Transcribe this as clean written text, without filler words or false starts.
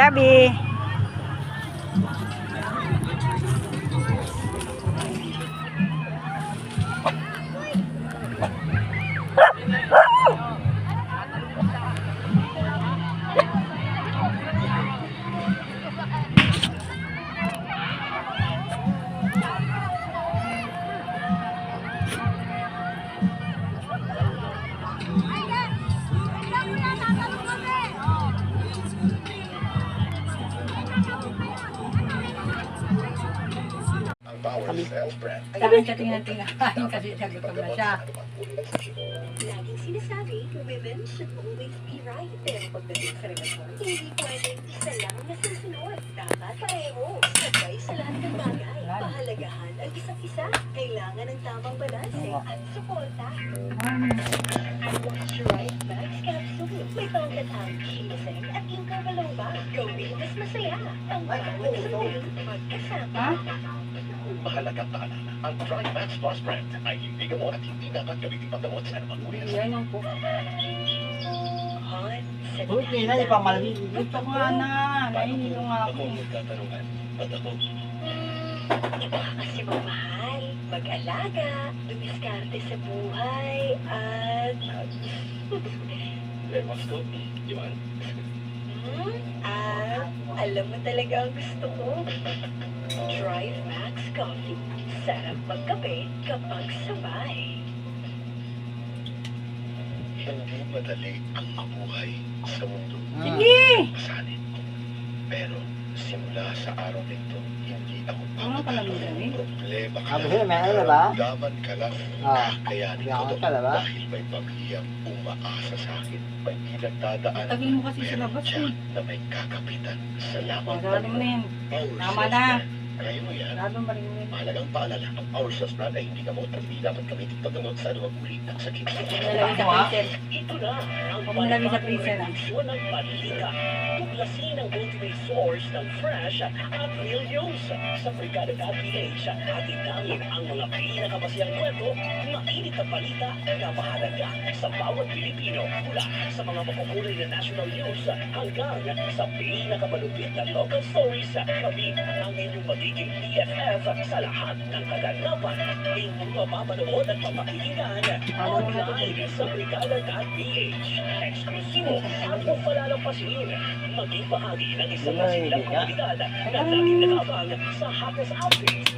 Gabi. Sabi siya tingnan-tingnan kasi nagutom na siya. Laging sinasabi, women should always be right. Pero pagdating sa relasyon, hindi pwedeng isa lang na susunod. Dapat pareho, sabay sa lahat ng bagay. Pahalagahan ang isa't isa. Kailangan ng tamang balanse at suporta. At Watch Right Max Capsule. May pangkatang gising at inkagalomba. Gawing mas masaya. Ang bawat sandali magkasama. Mahalagang paalala, ang Dry Max Plus brand ay hindi gamot at hindi dapat gamitin paggamot sa anumang uri ng sakit. Yan ang po. Hot sa Uy, Tina, di pa malamig. Gusto ko nga na. Nahihilo nga ako. Ako ang magtatanungan, at ako, Iba kasi magmahal, mag-alaga, dumiskarte sa buhay, at... Lemas ko, Iwan. Alam mo talaga ang gusto ko. Drive Max Coffee. Sarap magkape kapag sabay. Hindi madali ang mabuhay sa mundo. Sige! Masanin. Pero simula sa araw nito, hindi ako Ano ka lang yun? problema ka Sabi sa'yo, may ano ba? Daman ka lang. Kakayanin ko Yakot to ka na ba? dahil may paghiyang umaasa sa akin. May pinagdadaan. Tagal mo kasi sa labas Tiyak eh. na may kakapitan sa lamang Pagdali mo na yan. Power Tama Cells na. brand. Ngayon mo yan. Lalo ba rin mo yun? Mahalagang paalala, ang Power Cells brand ay hindi gamot at hindi dapat gamitin paggamot sa anumang uri ng sakit. Huwag mo nalagay sa freezer. Ito na ang Huwag mo nalagay sa freezer ah. panibagong ng Panlika. Tuklasin ang ultimate source ng fresh at real news sa Brigada.ph at itangin ang mga pinakamasiyang kwento, mainit na balita na mahalaga sa bawat Pilipino mula sa mga makukulay na national news hanggang sa pinakamalupit na local stories. Kami ang inyong magiging BFF sa lahat ng kaganapan. Inyong mapapanood at mapakinggan online sa Brigada.ph. Eksklusibo at palalampasin. Maging bahagi ng isang masilang komunidad na laging nakabang sa hottest updates.